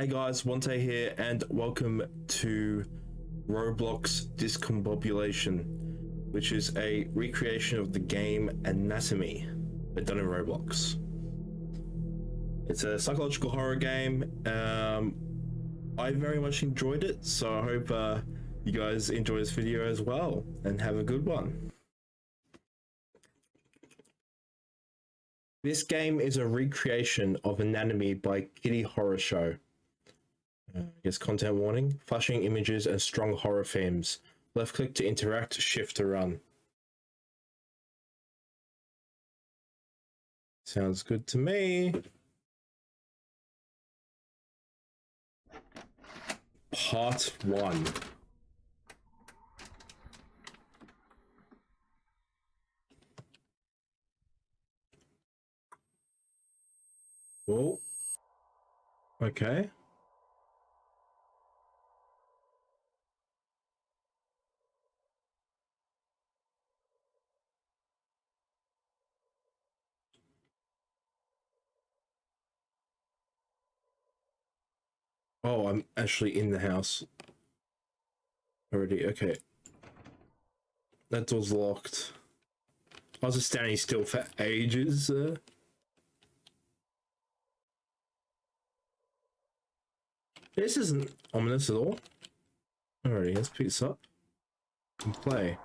Hey guys, Wante here, and welcome to Roblox Discombobulation, which is a recreation of the game Anatomy, but done in Roblox. It's a psychological horror game. I very much enjoyed it, so I hope you guys enjoy this video as well, and have a good one. This game is a recreation of Anatomy by Kitty Horror Show. I guess content warning, flashing images and strong horror themes. Left click to interact, shift to run. Sounds good to me. Part 1. Whoa. Okay. Oh, I'm actually in the house already. Okay. That door's locked. I was just standing still for ages. This isn't ominous at all. Alrighty, let's pick this up and play.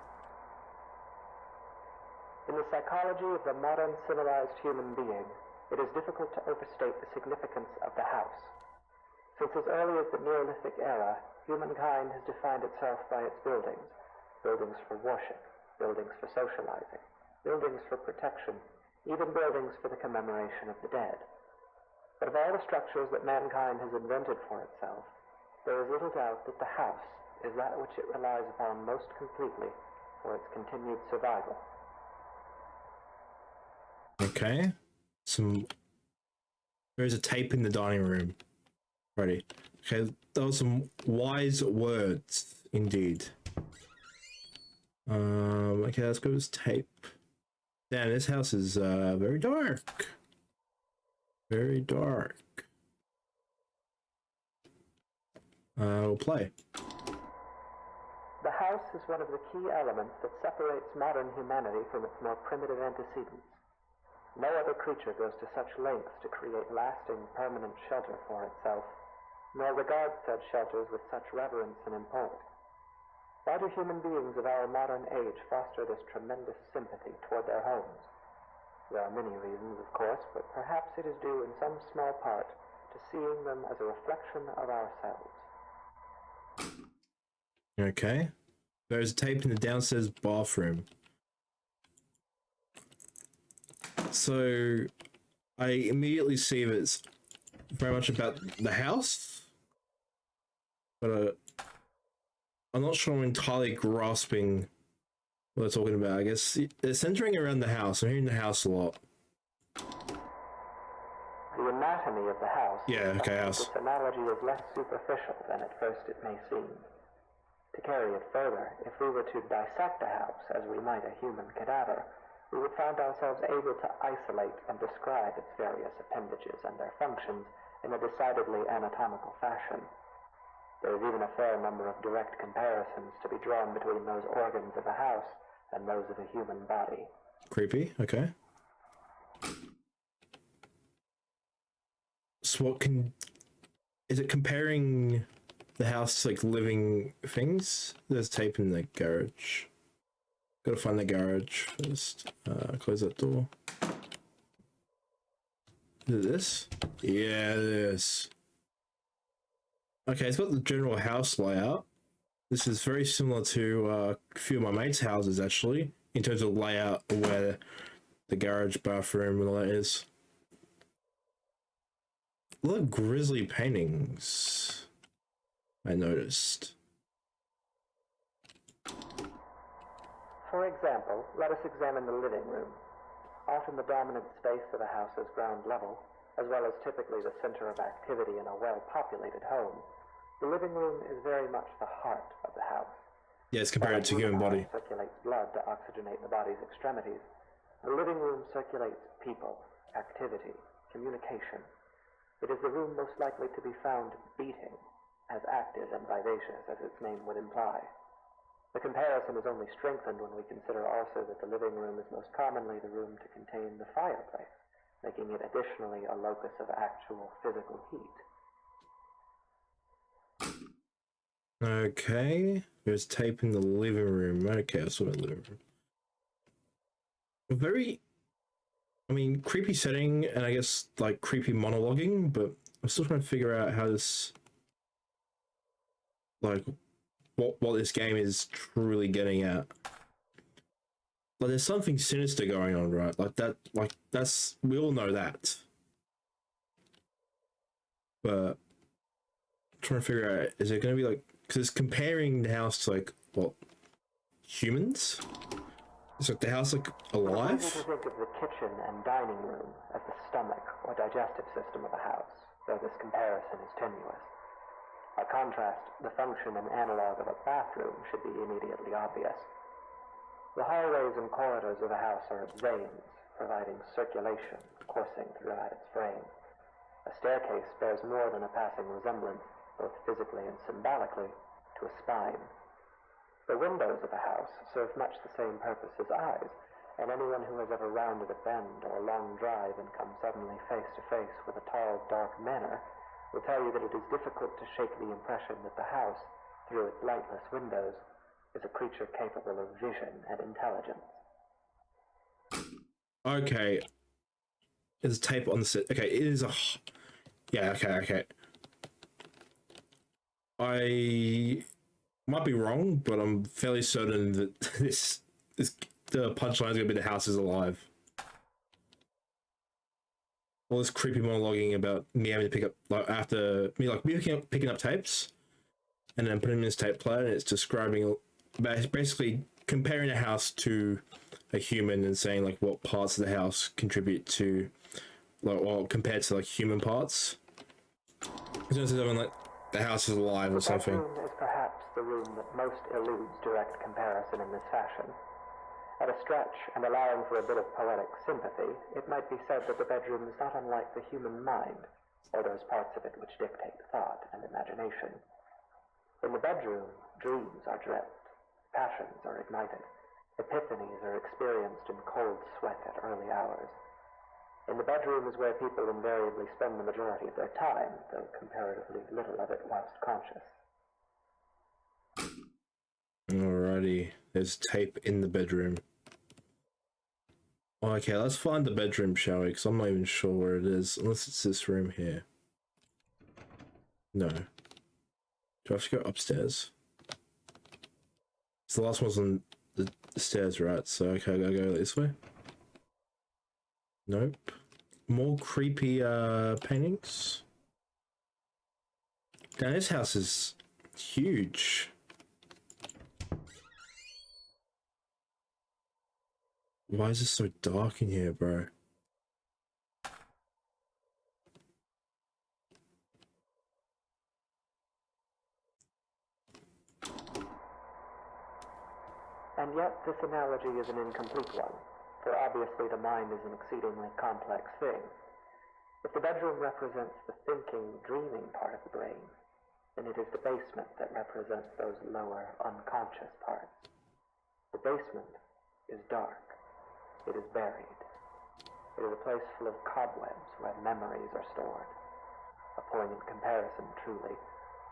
In the psychology of the modern civilized human being, it is difficult to overstate the significance of the house. Since as early as the Neolithic era, humankind has defined itself by its buildings. Buildings for worship, buildings for socializing, buildings for protection, even buildings for the commemoration of the dead. But of all the structures that mankind has invented for itself, there is little doubt that the house is that which it relies upon most completely for its continued survival. Okay. There's a tape in the dining room. Ready. Okay, those are some wise words indeed. Okay, let's go to this tape. Damn, this house is very dark. Very dark. We'll play. The house is one of the key elements that separates modern humanity from its more primitive antecedents. No other creature goes to such lengths to create lasting, permanent shelter for itself, nor regards said shelters with such reverence and import. Why do human beings of our modern age foster this tremendous sympathy toward their homes? There are many reasons, of course, but perhaps it is due in some small part to seeing them as a reflection of ourselves. Okay. There's a tape in the downstairs bathroom. So I immediately see that it's very much about the house, but I'm not sure I'm entirely grasping what they're talking about. I guess they're centering around the house. I'm hearing the house a lot. The anatomy of the house. Yeah, okay, house. This analogy is less superficial than at first it may seem. To carry it further, if we were to dissect a house as we might a human cadaver, we would find ourselves able to isolate and describe its various appendages and their functions in a decidedly anatomical fashion. There is even a fair number of direct comparisons to be drawn between those organs of a house and those of a human body. Creepy, okay. So is it comparing the house to like living things? There's tape in the garage. Gotta find the garage first. Close that door. Is it this? Yeah, it is. Okay, it's got the general house layout. This is very similar to a few of my mates' houses, actually, in terms of layout, where the garage, bathroom, and all that is. A lot of grisly paintings, I noticed. For example, let us examine the living room. Often the dominant space of a house's ground level, as well as typically the center of activity in a well-populated home, the living room is very much the heart of the house. Yeah, it's compared to human body. Circulates blood to oxygenate the body's extremities. The living room circulates people, activity, communication. It is the room most likely to be found beating, as active and vivacious as its name would imply. The comparison is only strengthened when we consider also that the living room is most commonly the room to contain the fireplace, making it additionally a locus of actual physical heat. Okay, there's tape in the living room. Okay, I saw the living room. Very, I mean, creepy setting, and I guess like creepy monologuing, but I'm still trying to figure out how this, like, what this game is truly getting at. Like, there's something sinister going on, right? Like that's we all know that, but I'm trying to figure out, is it going to be like, because it's comparing the house to like what, humans? Is like the house like alive? It's easy to think of the kitchen and dining room as the stomach or digestive system of a house, though this comparison is tenuous. By contrast, the function and analog of a bathroom should be immediately obvious. The hallways and corridors of a house are veins, providing circulation coursing throughout its frame. A staircase bears more than a passing resemblance, both physically and symbolically, to a spine. The windows of a house serve much the same purpose as eyes, and anyone who has ever rounded a bend or a long drive and come suddenly face to face with a tall, dark manor will tell you that it is difficult to shake the impression that the house, through its lightless windows, is a creature capable of vision and intelligence. Okay. There's tape on the set. Okay, it is a... Yeah, okay. I might be wrong, but I'm fairly certain that this the punchline is going to be the house is alive. All this creepy monologuing about me having to pick up, like, after me, like, me picking up tapes and then putting them in this tape player, and it's describing, basically comparing a house to a human and saying, like, what parts of the house contribute to, like, well, compared to, like, human parts. It's just something like the house is alive or something. The bedroom is perhaps the room that most eludes direct comparison in this fashion. At a stretch, and allowing for a bit of poetic sympathy, it might be said that the bedroom is not unlike the human mind, or those parts of it which dictate thought and imagination. In the bedroom, dreams are dreamt, passions are ignited, epiphanies are experienced in cold sweat at early hours. In the bedroom is where people invariably spend the majority of their time, though comparatively little of it whilst conscious. Alrighty, there's tape in the bedroom. Okay, let's find the bedroom, shall we? Because I'm not even sure where it is, unless it's this room here. No. Do I have to go upstairs? So the last one's on the stairs, right? So, okay, I gotta go this way. Nope. More creepy paintings. Now, this house is huge. Why is it so dark in here, bro? And yet, this analogy is an incomplete one, for obviously the mind is an exceedingly complex thing. If the bedroom represents the thinking, dreaming part of the brain, then it is the basement that represents those lower, unconscious parts. The basement is dark. It is buried. It is a place full of cobwebs where memories are stored. A poignant comparison, truly.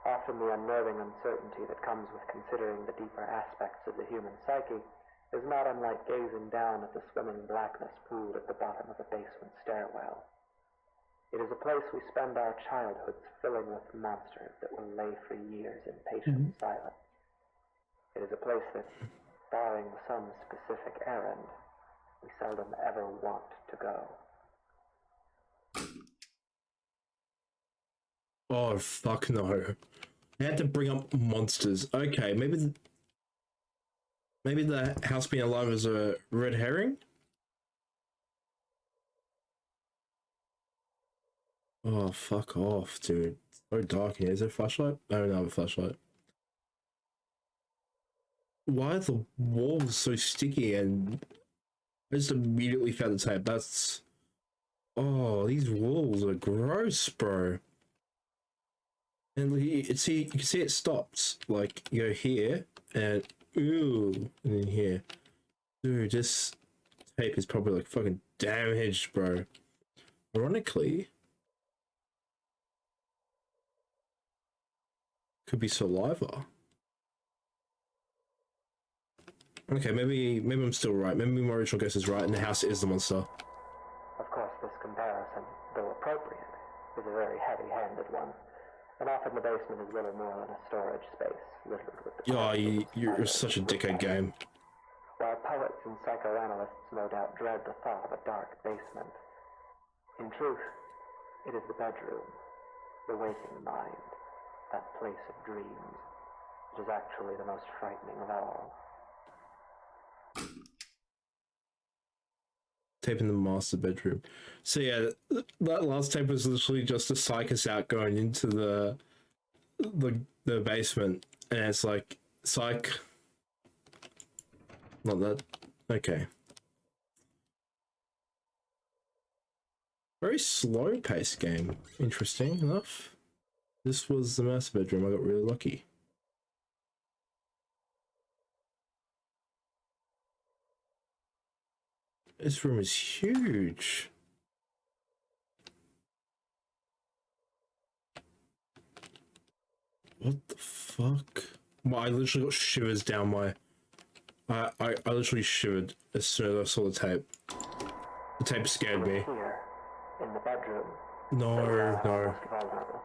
Often the unnerving uncertainty that comes with considering the deeper aspects of the human psyche is not unlike gazing down at the swimming blackness pooled at the bottom of a basement stairwell. It is a place we spend our childhoods filling with monsters that will lay for years in patient silence. It is a place that, barring some specific errand, we seldom ever want to go. Oh, fuck no. I had to bring up monsters. Okay, maybe the house being alive is a red herring? Oh, fuck off, dude. It's so dark here. Is there a flashlight? I don't have a flashlight. Why are the walls so sticky? And I just immediately found the tape. That's Oh, these walls are gross, bro. And you can see it stops. Like, you go here, and ooh, and then here. Dude, this tape is probably like fucking damaged, bro. Ironically, could be saliva. Okay, maybe I'm still right. Maybe my original guess is right, and the house is the monster. Of course, this comparison, though appropriate, is a very heavy-handed one, and often the basement is little more than a storage space, littered with the... Yeah, you're such a dickhead game. While poets and psychoanalysts no doubt dread the thought of a dark basement, in truth, it is the bedroom, the waking mind, that place of dreams. It is actually the most frightening of all. Tape in the master bedroom. So yeah, that last tape was literally just to psych us out going into the basement, and it's like psych. Not that. Okay. Very slow paced game. Interesting enough. This was the master bedroom. I got really lucky. This room is huge. What the fuck? Well, I literally got shivers down my... I literally shivered as soon as I saw the tape. The tape scared me. Here, in the bedroom. No. Vulnerable.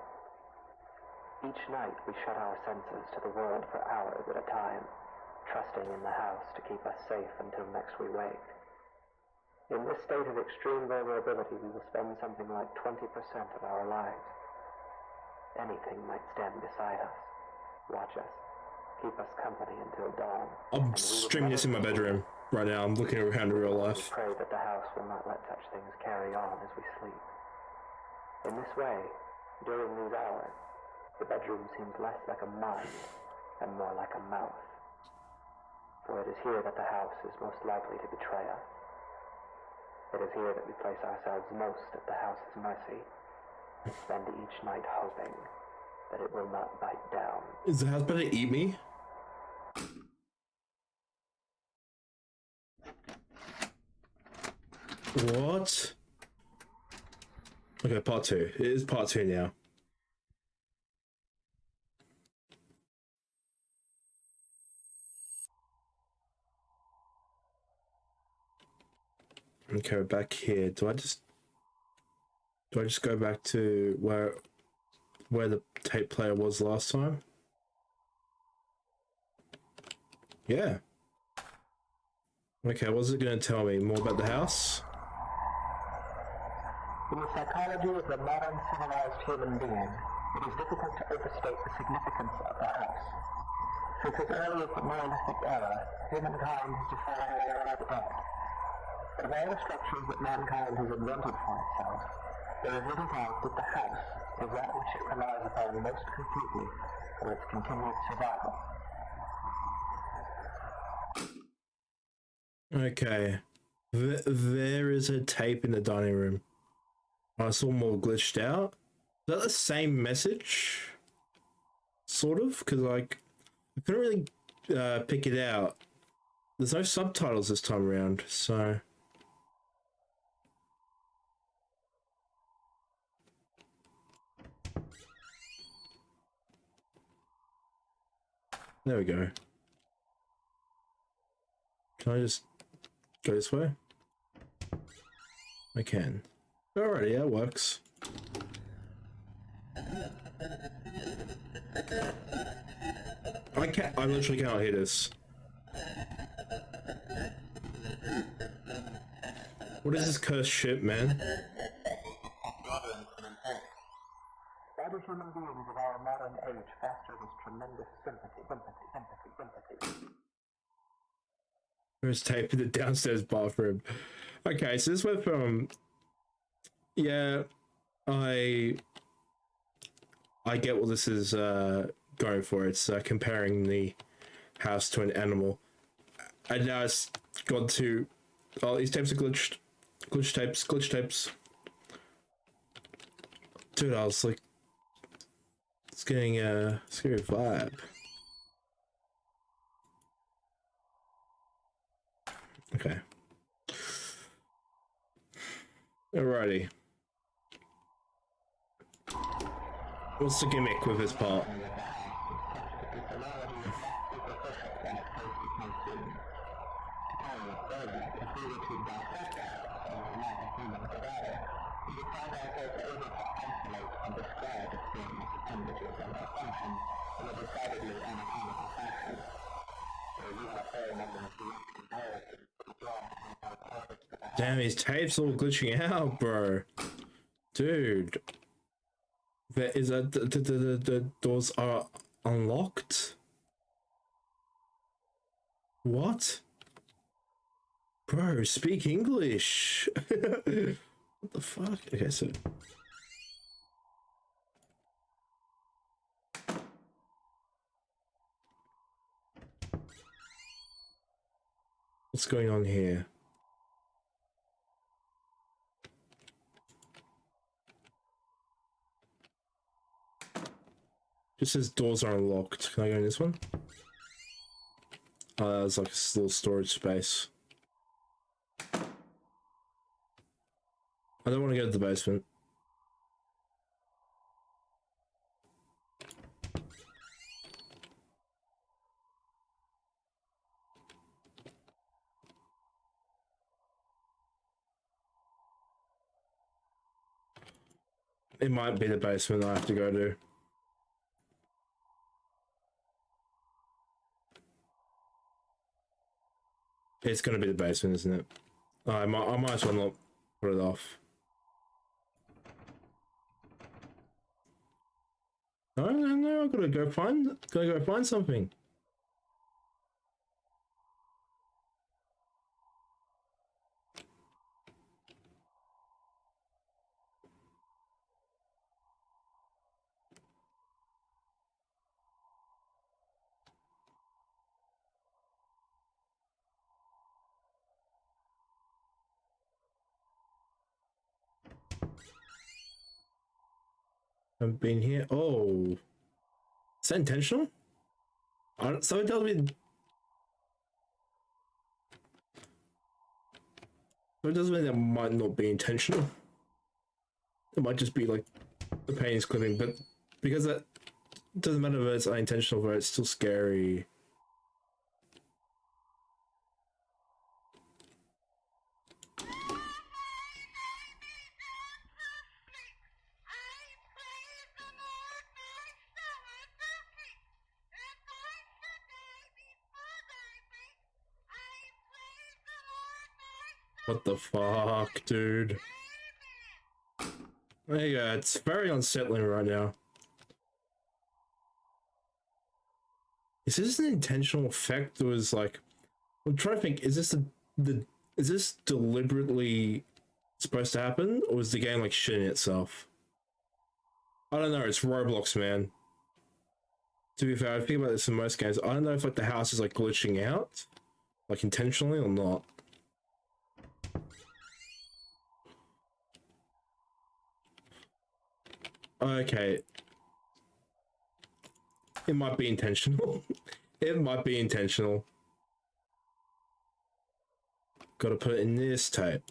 Each night we shut our senses to the world for hours at a time, trusting in the house to keep us safe until next we wake. In this state of extreme vulnerability, we will spend something like 20% of our lives. Anything might stand beside us, watch us, keep us company until dawn. I'm streaming this in my bedroom right now. I'm looking around in real life. We pray that the house will not let such things carry on as we sleep. In this way, during these hours, the bedroom seems less like a mind and more like a mouth. For it is here that the house is most likely to betray us. It is here that we place ourselves most at the house's mercy, and spend each night hoping that it will not bite down. Is the house about to eat me? What? Okay, part 2. It is part 2 now. Okay, we're back here. Do I just go back to where the tape player was last time? Yeah. Okay, what's it gonna tell me? More about the house? In the psychology of the modern civilized human being, it is difficult to overstate the significance of the house. Since as early as the Neolithic era, humankind has defined the era of dead. Of all the structures that mankind has invented for itself, there is little doubt that the house is that which it relies upon most completely for its continued survival. Okay. There is a tape in the dining room. I saw more glitched out. Is that the same message? Sort of? Because, like, I couldn't really pick it out. There's no subtitles this time around, so... There we go. Can I just go this way? I can. Alrighty, that works. I literally cannot hear this. What is this cursed shit, man? Why do human beings of our modern age foster this tremendous sympathy? There's tape in the downstairs bathroom. Okay, so this went from... Yeah, I get what this is going for. It's comparing the house to an animal. And now it's gone to... Oh, these tapes are glitched. Glitch tapes. Dude, I was like, it's getting a scary vibe. Okay. Alrighty. What's the gimmick with this part? Damn, his tape's all glitching out, bro. Dude. Is that the doors are unlocked? What? Bro, speak English. What the fuck? Okay, so what's going on here? Just says doors are unlocked. Can I go in this one? Oh, that was like a little storage space. I don't want to go to the basement. It might be the basement I have to go to. It's gonna be the basement, isn't it? I might as well not put it off. No, I gotta go find something. I've been here. Oh, is that intentional? So it tells me. So it doesn't mean that might not be intentional. It might just be like the pain is clipping, but because that doesn't matter if it's unintentional, but it's still scary. What the fuck, dude? There you go, it's very unsettling right now. Is this an intentional effect, or is like, I'm trying to think, is this is this deliberately supposed to happen, or is the game like shitting itself? I don't know, it's Roblox, man. To be fair, I think about this in most games. I don't know if like the house is like glitching out, like intentionally or not. Okay. It might be intentional. It might be intentional. Gotta put in this tape.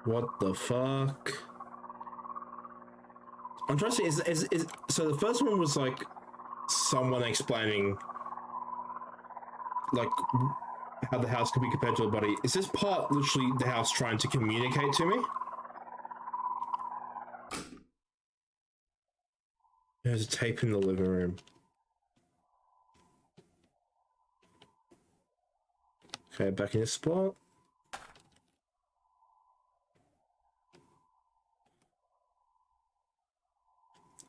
What the fuck? I'm trying to see, is so the first one was like someone explaining like how the house could be compared to the body. Is this part literally the house trying to communicate to me? There's a tape in the living room. Okay, back in this spot.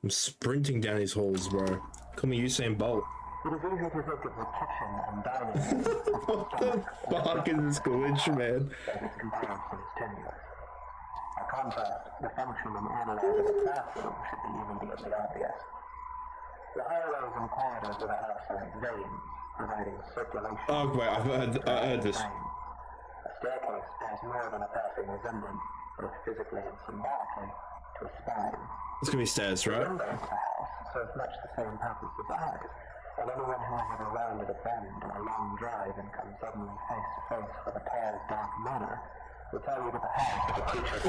I'm sprinting down these halls, bro. Call me Usain Bolt. It is easy to think of protection and dining. What the fuck is this glitch, man? Its comparisons tenuous. By contrast, the function and analyze of the classroom should be immediately obvious. The high-lows and corridors of the house are veins, providing circulation. Oh wait, I heard this. A staircase bears more than a passing resemblance. both physically and symbolically, to a spine. It's gonna be stairs, right? The windows of the house serve much the same purpose as eyes, and anyone who has ever rounded a bend on a long drive and come suddenly face to face with a pale, dark manor will tell you that the house is a creature.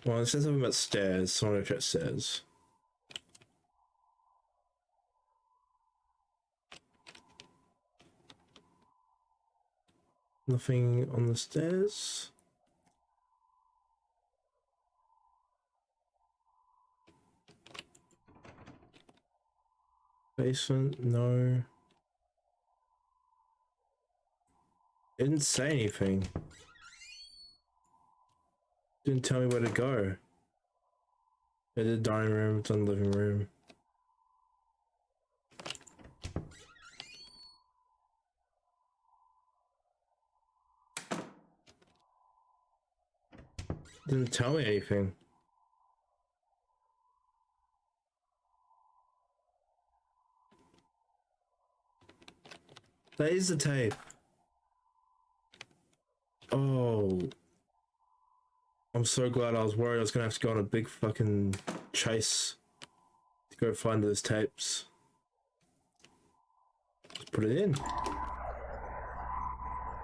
Well, it says something about stairs, so I want to check stairs. Nothing on the stairs. Basement, no. It didn't say anything. Didn't tell me where to go. It's the dining room, it's on the living room. Didn't tell me anything. That is the tape. Oh. I'm so glad. I was worried I was gonna have to go on a big fucking chase to go find those tapes. Just put it in.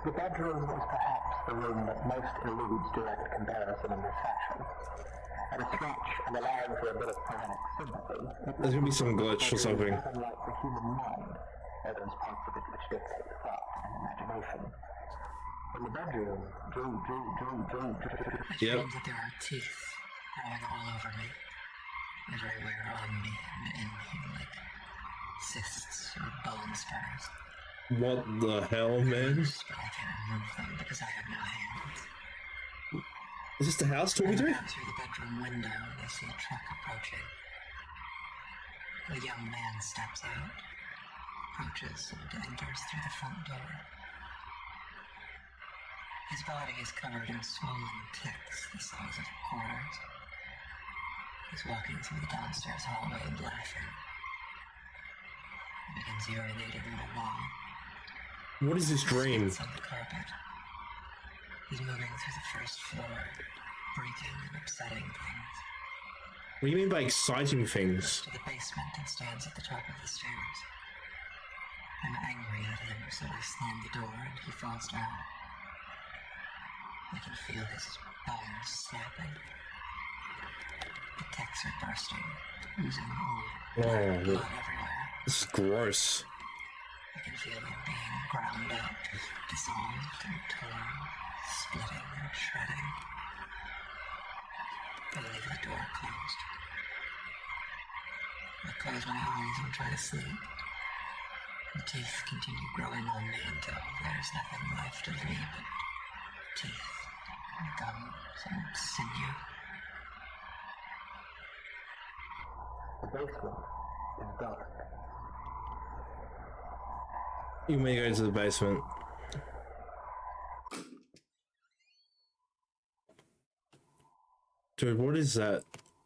The bedroom is perhaps the room that most eludes direct comparison in this fashion. At a stretch, and allowing for a bit of poetic sympathy, There's gonna be some glitch or something. nothing like the human mind, or those parts of it which dictate thought and imagination. In the bedroom, I find that there are teeth growing all over me, everywhere on me and in me, like cysts or bone spurs. What the hell, man? But I can't remove them because I have no hands. Is this the house talking to me? Through the bedroom window, I see a truck approaching. A young man steps out, approaches, and enters through the front door. His body is covered in swollen ticks the size of quarters. He's walking through the downstairs hallway and laughing. He begins urinating on the wall. What is this dream? On the carpet. He's moving through the first floor, breaking and upsetting things. What do you mean by exciting things? To the basement and stands at the top of the stairs. I'm angry at him, so I slam the door and he falls down. I can feel his bones snapping. The ticks are bursting, oozing all blood everywhere. This is gross. I can feel him being ground up, dissolved and torn, splitting and shredding. I leave the door closed. I close my eyes and try to sleep. The teeth continue growing on me until there's nothing left of me but teeth and gums and sinew. the basement is dark. You may go to the basement. Dude, what is that?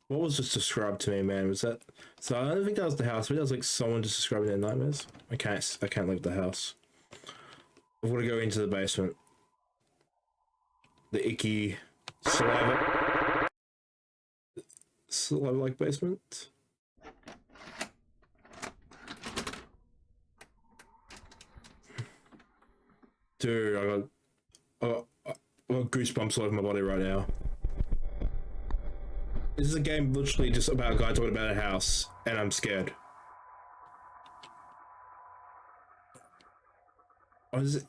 What was just described to me, man? Was that... So I don't think that was the house. I think that was like someone just describing their nightmares. I can't leave the house. I've got to go into the basement. The icky saliva-like basement. Dude, I got goosebumps all over my body right now. This is a game literally just about a guy talking about a house, and I'm scared. What is it?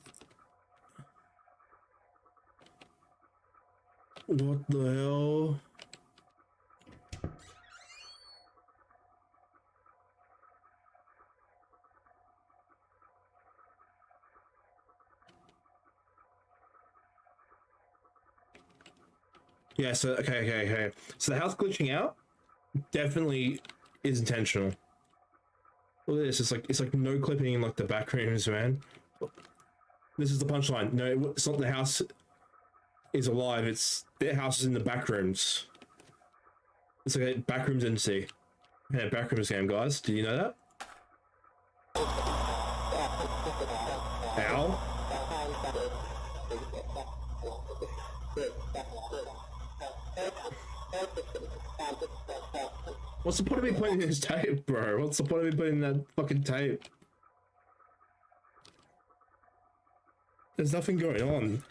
What the hell? Yeah, so okay. So the house glitching out definitely is intentional. Look at this, it's like no clipping in like the back rooms, man. This is the punchline. No, it's not the house is alive, it's their house is in the back rooms. It's like a back rooms entity. Yeah, back rooms game, guys. Did you know that? What's the point of me putting in this tape, bro? What's the point of me putting in that fucking tape? There's nothing going on.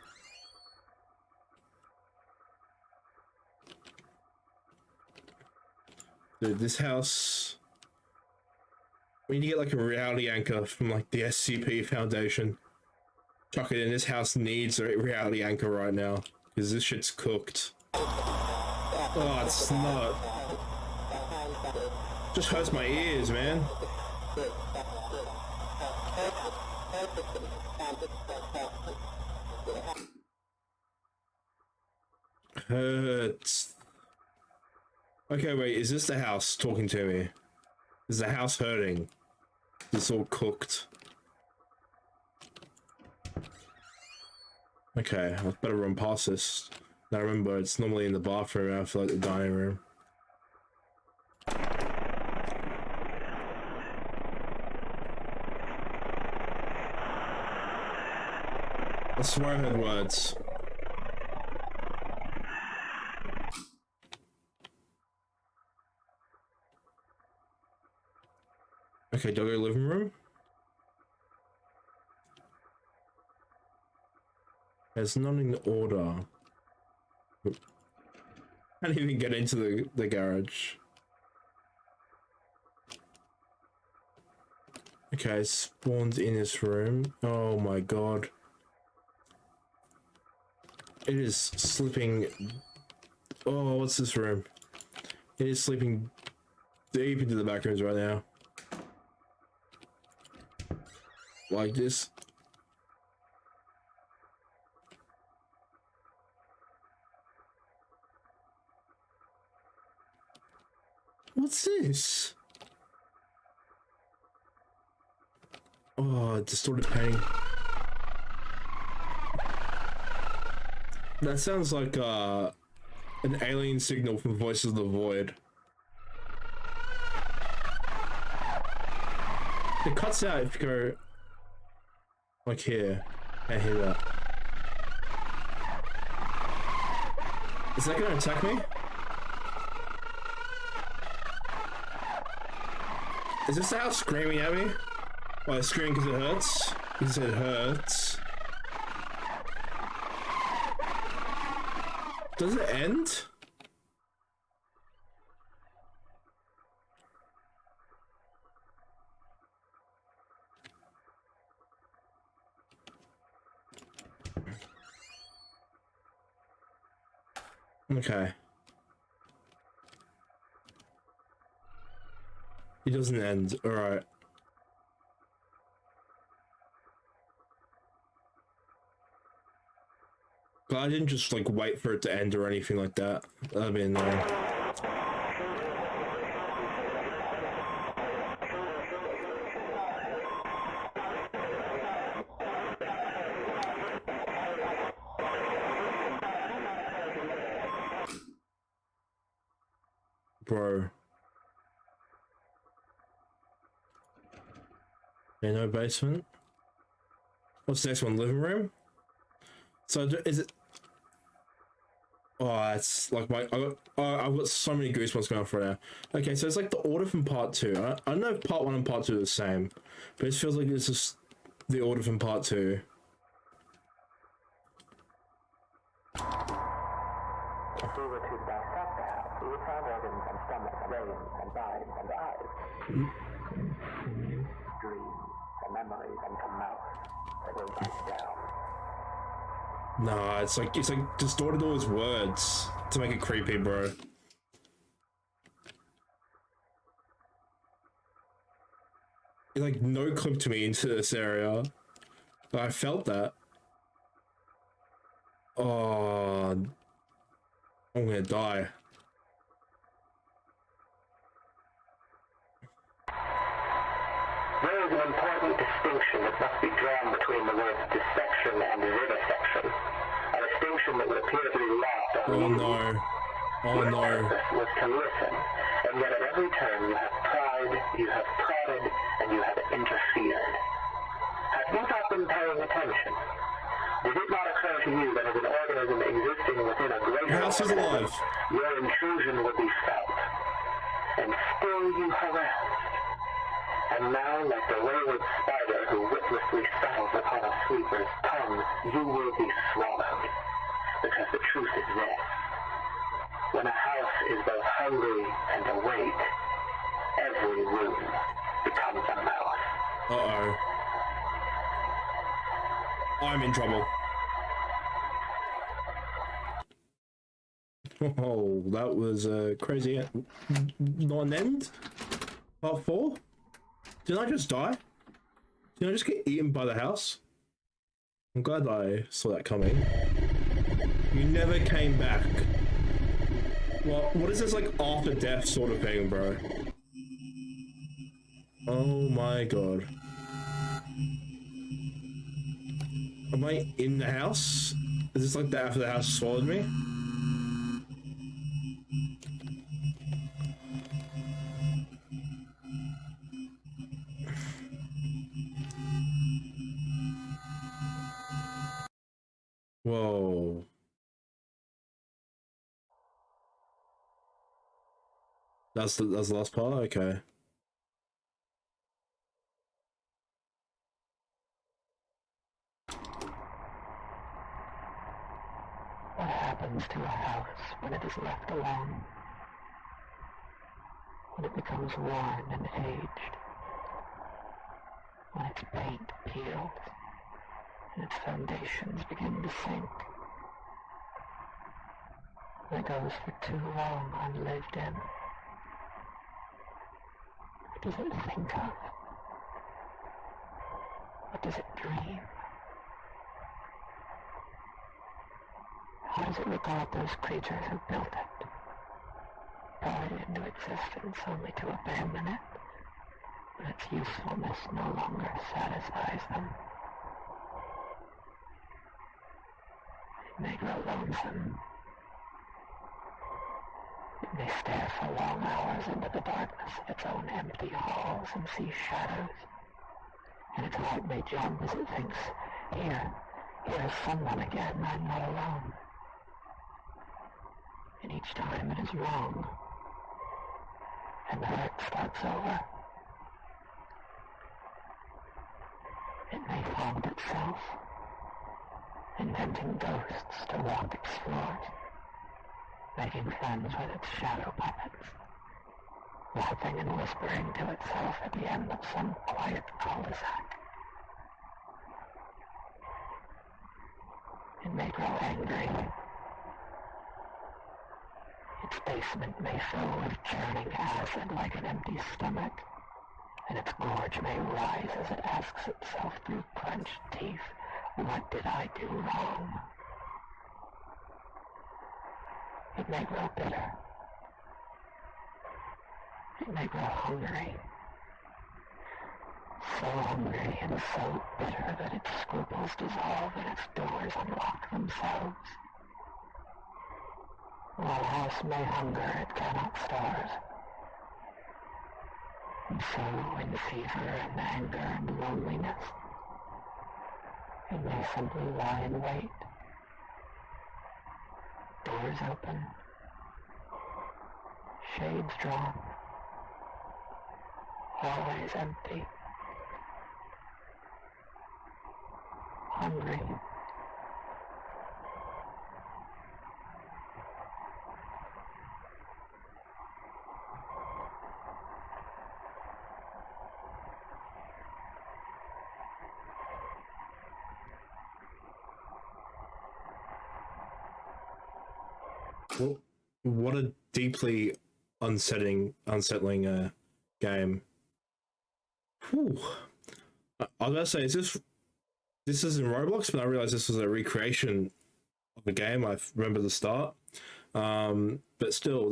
Dude, this house... We need to get like a reality anchor from like the SCP Foundation. Chuck it in. This house needs a reality anchor right now. Because this shit's cooked. Oh, it's not. Just hurts my ears, man. Hurts. Okay, wait, is this the house talking to me? Is the house hurting? It's all cooked. Okay, I better run past this. Now remember, it's normally in the bathroom after like the dining room. I swear I heard words. Okay, do I go living room? There's none in order. I didn't even get into the garage. Okay, spawned in this room. Oh my god. It is slipping. Oh, what's this room? It is sleeping deep into the back rooms right now. Like this. What's this? Oh, distorted painting. That sounds like an alien signal from Voices of the Void. It cuts out if you go like here. I hear that. Is that gonna attack me? Is this the house screaming at me? Oh, it's screaming because it hurts? Because it hurts. Does it end? Okay. It doesn't end. Alright. Glad I didn't just like wait for it to end or anything like that. That'd be annoying. Bro. Okay, no basement. What's the next one? Living room? So is it? Oh, it's like I've got so many goosebumps going off right now. Okay, so it's like the order from part 2. I don't know if part 1 and part 2 are the same, but it feels like it's just the order from part 2. If we were to dissect the house, we would find organs and stomach, brains and minds and eyes, dreams and memories and a mouth that will bite down. Nah, it's like distorted all his words to make it creepy, bro. It like no clipped me into this area. I felt that. Oh, I'm gonna die. There is an important distinction that must be drawn between the words dissection and vivisection. A distinction that would appear to be lost on Oh you. no. Oh no. Your purpose was to listen, and yet at every turn you have pried, you have prodded, and you have interfered. Have you not been paying attention? Did it not occur to you that as an organism existing within a greater The house is alive. your intrusion would be felt? And still you harassed. And now, like the wayward spider who witlessly settles upon a sleeper's tongue, you will be swallowed. Because the truth is this. When a house is both hungry and awake, every room becomes a mouth. Uh-oh. I'm in trouble. Oh, that was crazy. Not an end? Part 4? Did I just die? Did I just get eaten by the house? I'm glad I saw that coming. You never came back. What is this, like, after death sort of thing, bro? Oh my god. Am I in the house? Is this like that after the house swallowed me? Whoa. That's the last part? Okay. What happens to a house when it is left alone? When it becomes worn and aged? When its paint peels and its foundations begin to sink? When it goes for too long unlived in? What does it think of? What does it dream? How does it regard those creatures who built it, brought it into existence only to abandon it when its usefulness no longer satisfies them? It may grow lonesome. It may stare for long hours into the darkness of its own empty halls and see shadows, and its heart may jump as it thinks, here is someone again, I'm not alone. And each time it is wrong, and the hurt starts over. It may haunt itself, inventing ghosts to walk its floors, making friends with its shadow puppets, laughing and whispering to itself at the end of some quiet cul-de-sac. It may grow angry. Its basement may fill with churning acid like an empty stomach, and its gorge may rise as it asks itself through clenched teeth, what did I do wrong? It may grow bitter. It may grow hungry. So hungry and so bitter that its scruples dissolve and its doors unlock themselves. While a house may hunger, it cannot starve. And so, in fever and anger and loneliness, it may simply lie in wait. Doors open. Shades drawn. Hallways empty. Hungry. Well, what a deeply unsettling game. Whew. I was about to say, this is in Roblox, but I realized this was a recreation of the game. I remember the start, but still,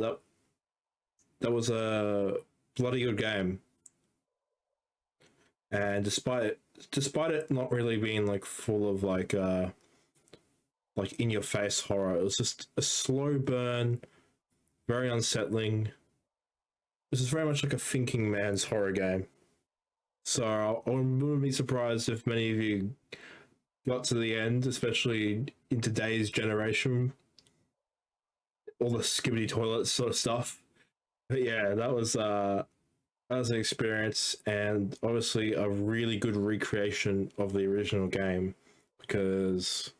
that was a bloody good game. And despite it not really being like full of like in your face horror, it was just a slow burn, very unsettling. This is very much like a thinking man's horror game. So I wouldn't be surprised if many of you got to the end, especially in today's generation. All the skibbity toilets sort of stuff. But yeah, that was an experience, and obviously a really good recreation of the original game, because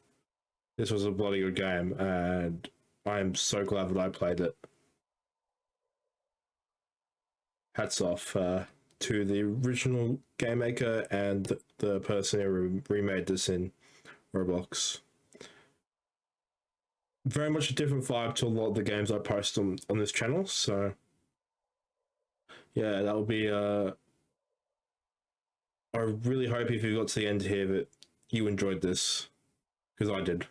this was a bloody good game, and I'm so glad that I played it. Hats off to the original game maker and the person who remade this in Roblox. Very much a different vibe to a lot of the games I post on this channel, so yeah, that will be I really hope if you got to the end here that you enjoyed this, because I did.